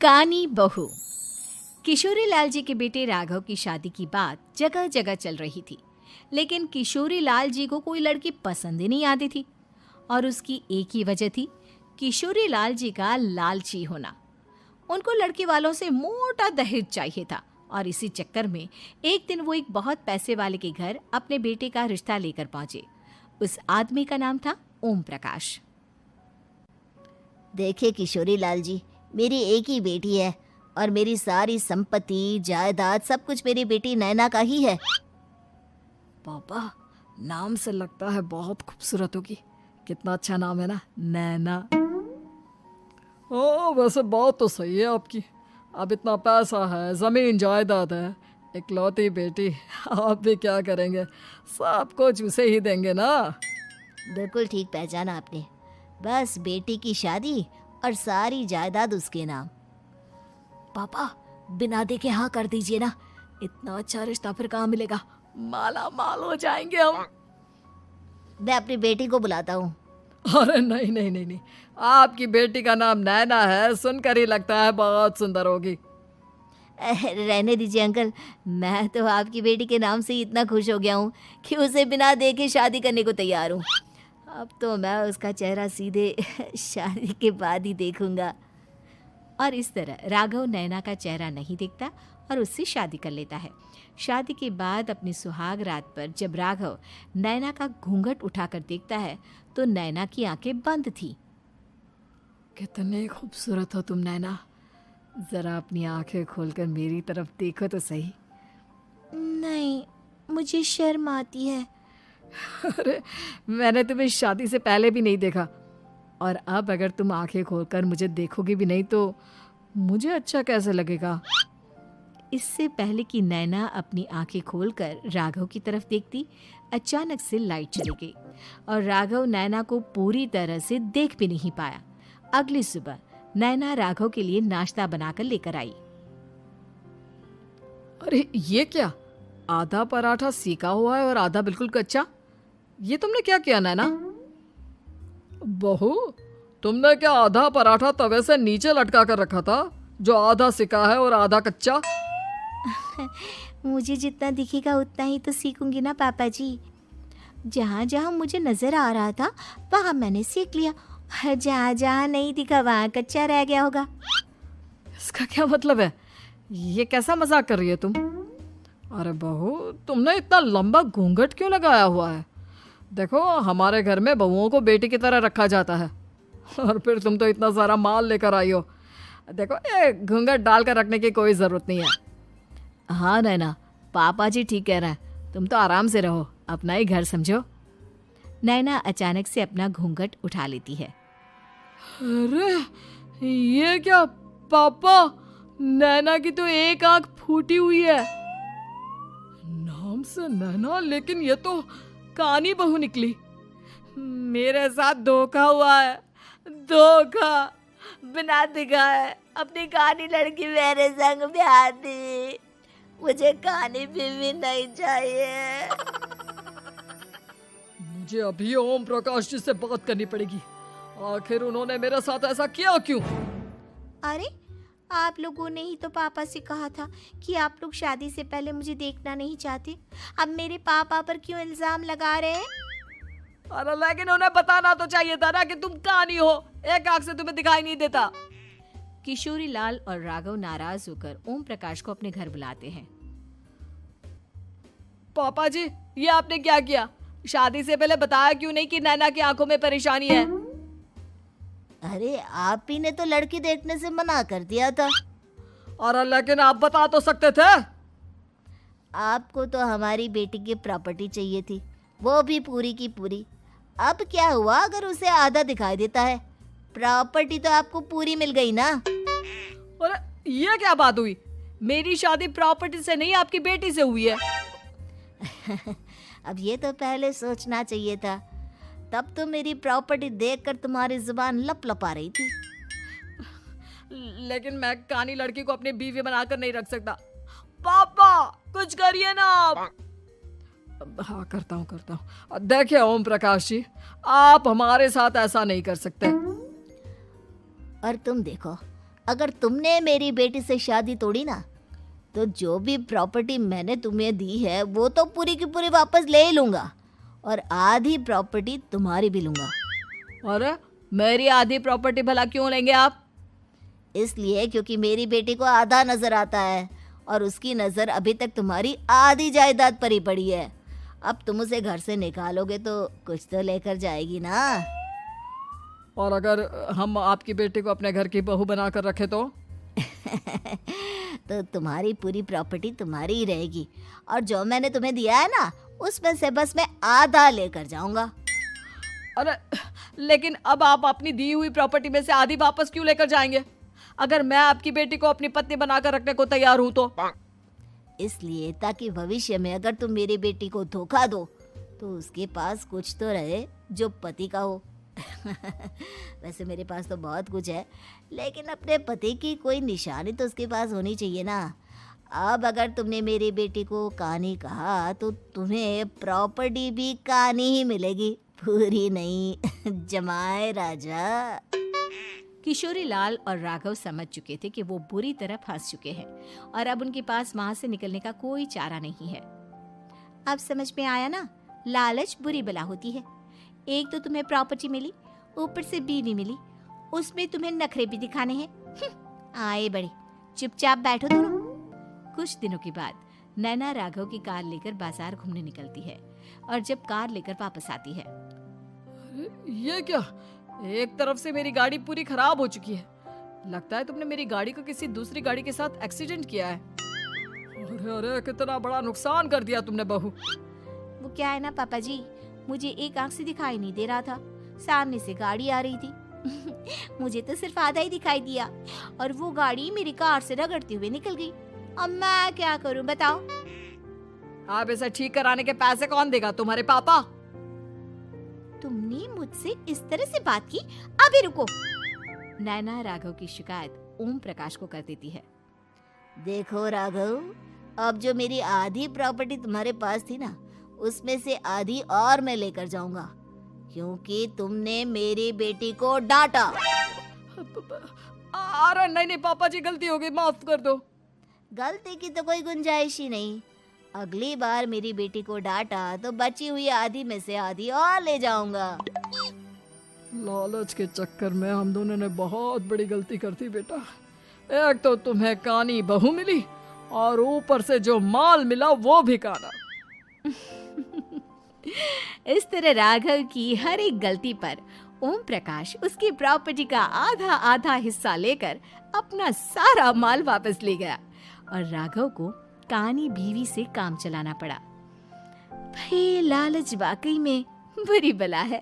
कानी बहू। किशोरी लाल जी के बेटे राघव की शादी की बात जगह जगह चल रही थी, लेकिन किशोरी लाल जी को कोई लड़की पसंद ही नहीं आती थी। और उसकी एक ही वजह थी, किशोरी लाल जी का लालची होना। उनको लड़की वालों से मोटा दहेज चाहिए था और इसी चक्कर में एक दिन वो एक बहुत पैसे वाले के घर अपने बेटे का रिश्ता लेकर पहुंचे। उस आदमी का नाम था ओम प्रकाश। देखिए किशोरी लाल जी, मेरी एक ही बेटी है और मेरी सारी संपत्ति जायदाद सब कुछ मेरी बेटी नैना का ही है। पापा, नाम से लगता है बहुत खूबसूरत होगी। कितना अच्छा नाम है ना, नैना। ओ, वैसे बात तो सही है आपकी। अब इतना पैसा है, जमीन जायदाद है, इकलौती बेटी, आप भी क्या करेंगे? सब कुछ उसे ही देंगे ना। बिल्कुल ठीक पहचाना आपने। बस बेटी की शादी और सारी जायदाद उसके नाम। पापा, बिना देखे हाँ कर दीजिए ना। इतना अच्छा रिश्ता फिर कहाँ मिलेगा? माला माल हो जाएंगे हम। मैं अपनी बेटी को बुलाता हूँ। अरे नहीं नहीं नहीं नहीं, आपकी बेटी का नाम नैना है, सुनकर ही लगता है बहुत सुंदर होगी। रहने दीजिए अंकल, मैं तो आपकी बेटी के नाम से ही इतना खुश हो गया हूँ कि उसे बिना देखे शादी करने को तैयार हूँ। अब तो मैं उसका चेहरा सीधे शादी के बाद ही देखूंगा। और इस तरह राघव नैना का चेहरा नहीं देखता और उससे शादी कर लेता है। शादी के बाद अपनी सुहाग रात पर जब राघव नैना का घूंघट उठाकर देखता है तो नैना की आंखें बंद थी। कितने खूबसूरत हो तुम नैना, जरा अपनी आंखें खोलकर मेरी तरफ देखो तो सही। नहीं, मुझे शर्म आती है। अरे, मैंने तुम्हें शादी से पहले भी नहीं देखा, और अब अगर तुम आंखें खोलकर मुझे देखोगी भी नहीं तो मुझे अच्छा कैसे लगेगा? इससे पहले कि नैना अपनी आंखें खोलकर राघव की तरफ देखती, अचानक से लाइट चली गई और राघव नैना को पूरी तरह से देख भी नहीं पाया। अगली सुबह नैना राघव के लिए नाश्ता बनाकर लेकर आई। अरे ये क्या, आधा पराठा सेका हुआ है और आधा बिल्कुल कच्चा। ये तुमने क्या किया नैना? बहू, तुमने क्या आधा पराठा तवे से नीचे लटका कर रखा था, जो आधा सेका है और आधा कच्चा? मुझे जितना दिखेगा उतना ही तो सीखूंगी ना पापा जी। जहाँ जहाँ मुझे नजर आ रहा था वहाँ मैंने सीख लिया, जहाँ जहाँ नहीं दिखा वहाँ कच्चा रह गया होगा। इसका क्या मतलब है? ये कैसा मजाक कर रही है तुम? अरे बहू, तुमने इतना लंबा घूंघट क्यों लगाया हुआ है? देखो, हमारे घर में बहुओं को बेटी की तरह रखा जाता है, और फिर तुम तो इतना सारा माल लेकर आई हो। देखो, ये घूंघट डालकर रखने की कोई ज़रूरत नहीं है। हाँ नैना, पापा जी ठीक कह रहे हैं, तुम तो आराम से रहो, अपना ही घर समझो। नैना अचानक से अपना घूंघट उठा लेती है। अरे ये क्या पापा, नैना की तो एक आंख फूटी हुई है। नाम से नैना, लेकिन ये तो कानी बहू निकली। मेरे साथ धोखा हुआ है, धोखा। बिना दिखाए अपनी कानी लड़की मेरे संग ब्याह दी। मुझे कानी बीवी नहीं चाहिए। मुझे अभी ओम प्रकाश जी से बात करनी पड़ेगी। आखिर उन्होंने मेरे साथ ऐसा किया क्यों? अरे, आप लोगों ने ही तो पापा से कहा था कि आप लोग शादी से पहले मुझे देखना नहीं चाहते। अब मेरे पापा पर क्यों इल्जाम लगा रहे हैं? अरे लेकिन उन्हें बताना तो चाहिए था ना कि तुम कानी हो, एक आंख से तुम्हें दिखाई नहीं देता। किशोरी लाल और राघव नाराज होकर ओम प्रकाश को अपने घर बुलाते हैं। पापा जी, ये आपने क्या किया? शादी से पहले बताया क्यों नहीं कि नैना की आंखों में परेशानी है? अरे, आप ही ने तो लड़की देखने से मना कर दिया था। और लेकिन आप बता तो सकते थे। आपको तो हमारी बेटी की प्रॉपर्टी चाहिए थी, वो भी पूरी की पूरी। अब क्या हुआ अगर उसे आधा दिखाई देता है? प्रॉपर्टी तो आपको पूरी मिल गई ना। अरे ये क्या बात हुई? मेरी शादी प्रॉपर्टी से नहीं, आपकी बेटी से हुई है। अब ये तो पहले सोचना चाहिए था, तब तो मेरी प्रॉपर्टी देखकर तुम्हारी जुबान लप लपा रही थी। लेकिन मैं कानी लड़की को अपनी बीवी बनाकर नहीं रख सकता। पापा, कुछ करिए ना आप। हाँ, करता हूँ। देखिए ओम प्रकाश जी, आप हमारे साथ ऐसा नहीं कर सकते। और तुम देखो, अगर तुमने मेरी बेटी से शादी तोड़ी ना, तो जो भी प्रॉपर्टी मैंने तुम्हें दी है वो तो पूरी की पूरी वापस ले ही लूँगा, और आधी प्रॉपर्टी तुम्हारी भी लूँगा। अरे मेरी आधी प्रॉपर्टी भला क्यों लेंगे आप? इसलिए क्योंकि मेरी बेटी को आधा नजर आता है और उसकी नज़र अभी तक तुम्हारी आधी जायदाद पर ही पड़ी है। अब तुम उसे घर से निकालोगे तो कुछ तो लेकर जाएगी ना। और अगर हम आपकी बेटी को अपने घर की बहू बनाकर रखे तो? तो तुम्हारी पूरी प्रॉपर्टी तुम्हारी ही रहेगी, और जो मैंने तुम्हें दिया है ना, उसमें से बस मैं आधा लेकर जाऊंगा। अरे लेकिन अब आप अपनी दी हुई प्रॉपर्टी में से आधी वापस क्यों लेकर जाएंगे? अगर मैं आपकी बेटी को अपनी पत्नी बनाकर रखने को तैयार हूं तो? इसलिए ताकि भविष्य में अगर तुम मेरी बेटी को धोखा दो तो उसके पास कुछ तो रहे जो पति का हो। वैसे मेरे पास तो बहुत कुछ है, लेकिन अपने पति की कोई निशानी तो उसके पास होनी चाहिए ना। अब अगर तुमने मेरी बेटी को कहानी कहा तो तुम्हें प्रॉपर्टी भी कहानी ही मिलेगी, पूरी नहीं। जमाए राजा। किशोरी लाल और राघव समझ चुके थे कि वो बुरी तरह फंस चुके हैं और अब उनके पास वहां से निकलने का कोई चारा नहीं है। अब समझ में आया ना, लालच बुरी बला होती है। एक तो तुम्हें प्रॉपर्टी मिली, ऊपर से बीवी मिली, उसमें तुम्हें नखरे भी दिखाने हैं। आए बड़े, चुपचाप बैठो दोनों। कुछ दिनों के बाद नैना राघव की कार लेकर बाजार घूमने निकलती है और जब कार लेकर वापस आती है, ये क्या? एक तरफ से मेरी गाड़ी पूरी खराब हो चुकी है। लगता है तुमने मेरी गाड़ी को किसी दूसरी गाड़ी के साथ एक्सीडेंट किया है। अरे अरे कितना बड़ा नुकसान कर दिया तुमने बहू। वो क्या है ना पापा जी, मुझे एक आंख से दिखाई नहीं दे रहा था, सामने से गाड़ी आ रही थी। मुझे तो सिर्फ आधा ही दिखाई दिया और वो गाड़ी मेरी कार से रगड़ते हुए निकल गई। अब मैं क्या करूं बताओ? आप इसे ठीक कराने के पैसे कौन देगा? तुम्हारे पापा। तुमने मुझसे इस तरह से बात की? अभी रुको। नैना राघव की शिकायत ओम प्रकाश को कर देती है। देखो राघव, अब जो मेरी आधी प्रॉपर्टी तुम्हारे पास थी ना, उसमें से आधी और मैं लेकर जाऊंगा, क्योंकि तुमने मेरी बेटी को डांटा। अरे नहीं नहीं पापा जी, गलती हो गई, माफ कर दो। गलती की तो कोई गुंजाइश ही नहीं। अगली बार मेरी बेटी को डांटा तो बची हुई आधी में से आधी और ले जाऊंगा। लालच के चक्कर में हम दोनों ने बहुत बड़ी गलती कर दी बेटा। एक तो तुम्हें कानी बहू मिली और ऊपर से जो माल मिला वो भी काना। इस तरह राघव की हर एक गलती पर ओम प्रकाश उसकी प्रॉपर्टी का आधा आधा हिस्सा लेकर अपना सारा माल वापस ले गया और राघव को कानी बीवी से काम चलाना पड़ा। भाई लालच वाकई में बुरी बला है।